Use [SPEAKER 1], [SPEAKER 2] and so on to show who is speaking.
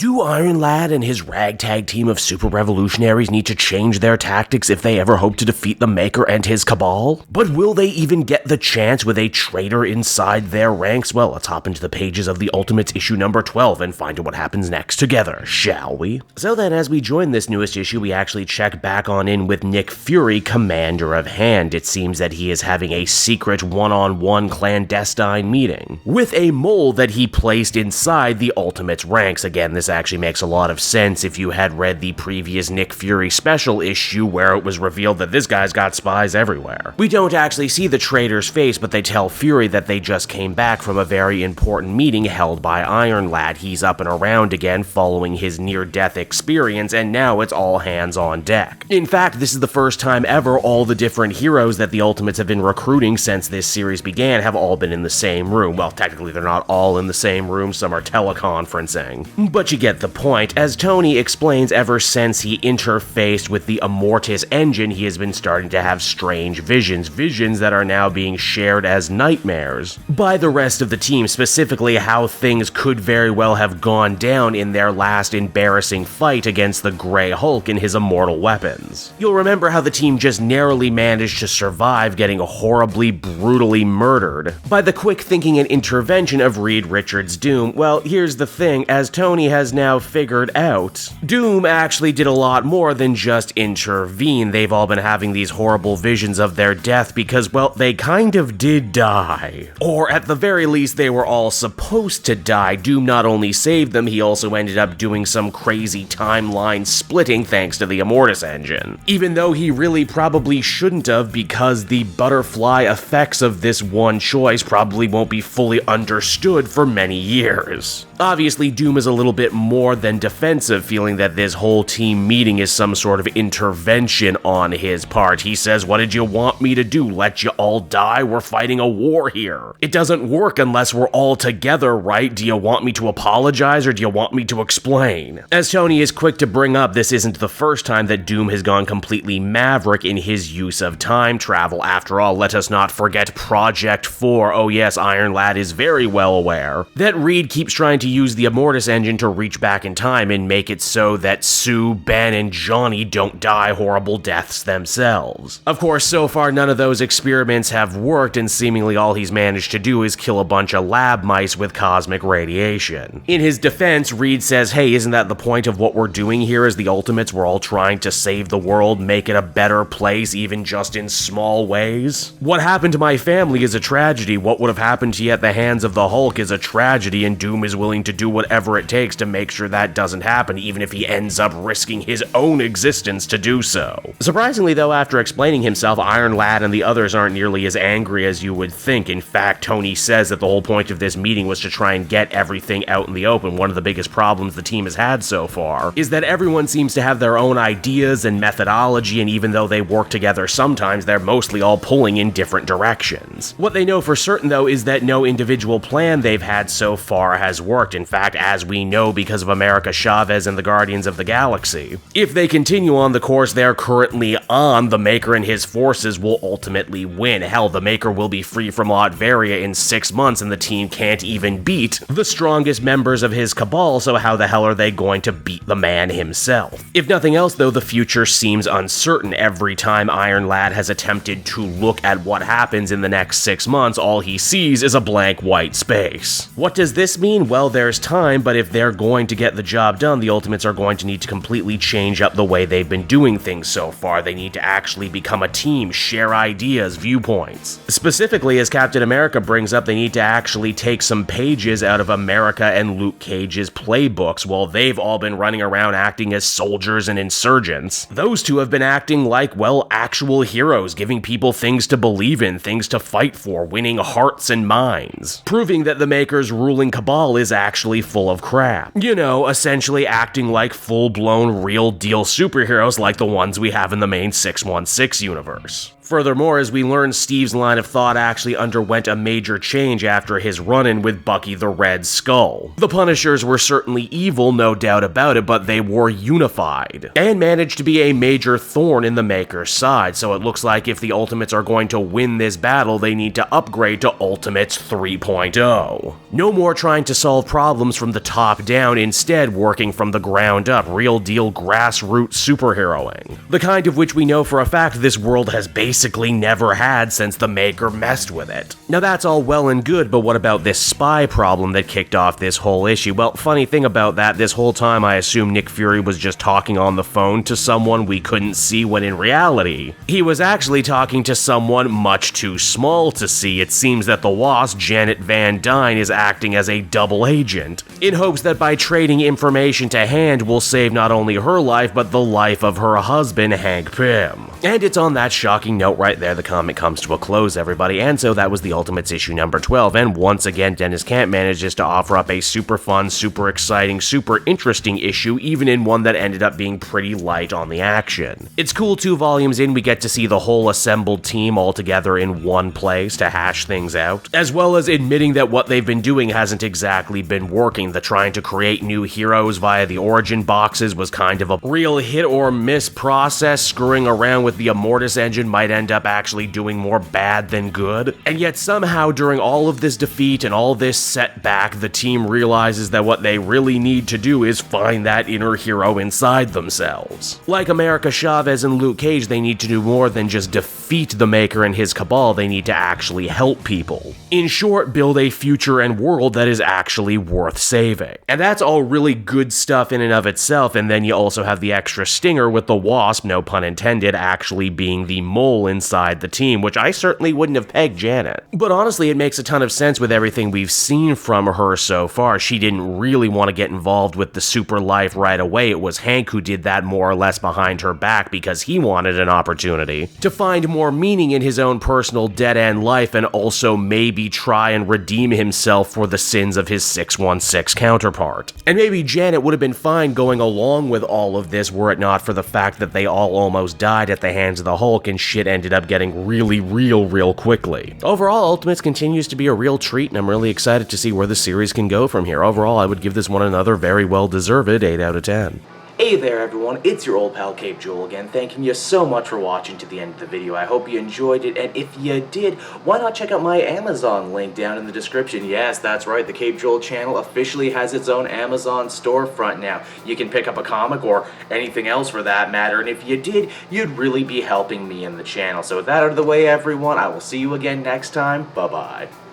[SPEAKER 1] Do Iron Lad and his ragtag team of super revolutionaries need to change their tactics if they ever hope to defeat the Maker and his cabal? But will they even get the chance with a traitor inside their ranks? Well, let's hop into the pages of the Ultimates issue number 12 and find out what happens next together, shall we? So then, as we join this newest issue, we actually check back on in with Nick Fury, Commander of Hand. It seems that he is having a secret one-on-one clandestine meeting with a mole that he placed inside the Ultimates ranks. Again, this actually makes a lot of sense if you had read the previous Nick Fury special issue where it was revealed that this guy's got spies everywhere. We don't actually see the traitor's face, but they tell Fury that they just came back from a very important meeting held by Iron Lad. He's up and around again following his near-death experience, and now it's all hands on deck. In fact, this is the first time ever all the different heroes that the Ultimates have been recruiting since this series began have all been in the same room. Well, technically they're not all in the same room, some are teleconferencing. But you get the point. As Tony explains, ever since he interfaced with the Immortus engine, he has been starting to have strange visions that are now being shared as nightmares by the rest of the team, specifically how things could very well have gone down in their last embarrassing fight against the Grey Hulk and his immortal weapons. You'll remember how the team just narrowly managed to survive getting horribly, brutally murdered by the quick thinking and intervention of Reed Richards' Doom. Well, here's the thing, as Tony has now figured out, Doom actually did a lot more than just intervene. They've all been having these horrible visions of their death because, well, they kind of did die. Or at the very least, they were all supposed to die. Doom not only saved them, he also ended up doing some crazy timeline splitting thanks to the Immortus engine. Even though he really probably shouldn't have, because the butterfly effects of this one choice probably won't be fully understood for many years. Obviously, Doom is a little bit more than defensive, feeling that this whole team meeting is some sort of intervention on his part. He says, "What did you want me to do? Let you all die? We're fighting a war here. It doesn't work unless we're all together, right? Do you want me to apologize or do you want me to explain?" As Tony is quick to bring up, this isn't the first time that Doom has gone completely maverick in his use of time travel. After all, let us not forget Project 4. Oh yes, Iron Lad is very well aware that Reed keeps trying to use the Immortus engine to reach back in time and make it so that Sue, Ben, and Johnny don't die horrible deaths themselves. Of course, so far none of those experiments have worked, and seemingly all he's managed to do is kill a bunch of lab mice with cosmic radiation. In his defense, Reed says, "Hey, isn't that the point of what we're doing here as the Ultimates? We're all trying to save the world, make it a better place, even just in small ways. What happened to my family is a tragedy. What would have happened to you at the hands of the Hulk is a tragedy, and Doom is willing to do whatever it takes to make sure that doesn't happen, even if he ends up risking his own existence to do so." Surprisingly though, after explaining himself, Iron Lad and the others aren't nearly as angry as you would think. In fact, Tony says that the whole point of this meeting was to try and get everything out in the open. One of the biggest problems the team has had so far is that everyone seems to have their own ideas and methodology, and even though they work together sometimes, they're mostly all pulling in different directions. What they know for certain though is that no individual plan they've had so far has worked. In fact, as we know because of America Chavez and the Guardians of the Galaxy, if they continue on the course they're currently on, the Maker and his forces will ultimately win. Hell, the Maker will be free from Latveria in 6 months and the team can't even beat the strongest members of his cabal, so how the hell are they going to beat the man himself? If nothing else though, the future seems uncertain. Every time Iron Lad has attempted to look at what happens in the next 6 months, all he sees is a blank white space. What does this mean? Well, there's time, but if they're going to get the job done, the Ultimates are going to need to completely change up the way they've been doing things so far. They need to actually become a team, share ideas, viewpoints. Specifically, as Captain America brings up, they need to actually take some pages out of America and Luke Cage's playbooks. While they've all been running around acting as soldiers and insurgents, those two have been acting like, well, actual heroes, giving people things to believe in, things to fight for, winning hearts and minds, proving that the Maker's ruling cabal is actually full of crap. You know, essentially acting like full-blown, real-deal superheroes like the ones we have in the main 616 universe. Furthermore, as we learn, Steve's line of thought actually underwent a major change after his run-in with Bucky the Red Skull. The Punishers were certainly evil, no doubt about it, but they were unified, and managed to be a major thorn in the Maker's side, so it looks like if the Ultimates are going to win this battle, they need to upgrade to Ultimates 3.0. No more trying to solve problems from the top down, instead working from the ground up, real deal grassroots superheroing. The kind of which we know for a fact this world has basically never had since the Maker messed with it. Now that's all well and good, but what about this spy problem that kicked off this whole issue? Well, funny thing about that, this whole time I assumed Nick Fury was just talking on the phone to someone we couldn't see, when in reality, he was actually talking to someone much too small to see. It seems that the Wasp, Janet Van Dyne, is acting as a double agent, in hopes that by trading information to hand will save not only her life, but the life of her husband, Hank Pym. And it's on that shocking note right there the comic comes to a close, everybody, and so that was the Ultimates issue number 12, and once again Dennis Camp manages to offer up a super fun, super exciting, super interesting issue, even in one that ended up being pretty light on the action. It's cool 2 volumes in, we get to see the whole assembled team all together in one place to hash things out, as well as admitting that what they've been doing hasn't exactly been working. The trying to create new heroes via the origin boxes was kind of a real hit or miss process. Screwing around with the Immortus engine might end up actually doing more bad than good, and yet somehow during all of this defeat and all this setback, the team realizes that what they really need to do is find that inner hero inside themselves. Like America Chavez and Luke Cage, they need to do more than just defeat the Maker and his cabal, they need to actually help people. In short, build a future and world that is actually worth saving. And that's all really good stuff in and of itself, and then you also have the extra stinger with the Wasp, no pun intended, actually being the mole inside the team, which I certainly wouldn't have pegged Janet. But honestly, it makes a ton of sense with everything we've seen from her so far. She didn't really want to get involved with the super life right away. It was Hank who did that more or less behind her back because he wanted an opportunity to find more meaning in his own personal dead-end life and also maybe try and redeem himself for the sins of his 616 counterpart. And maybe Janet would have been fine going along with all of this were it not for the fact that they all almost died at the hands of the Hulk and shit ended up getting really real quickly. Overall, Ultimates continues to be a real treat, and I'm really excited to see where the series can go from here. Overall, I would give this one another very well-deserved 8 out of 10.
[SPEAKER 2] Hey there everyone, it's your old pal Cape Joel again, thanking you so much for watching to the end of the video. I hope you enjoyed it, and if you did, why not check out my Amazon link down in the description. Yes, that's right, the Cape Joel channel officially has its own Amazon storefront now. You can pick up a comic or anything else for that matter, and if you did, you'd really be helping me in the channel. So with that out of the way everyone, I will see you again next time. Bye-bye.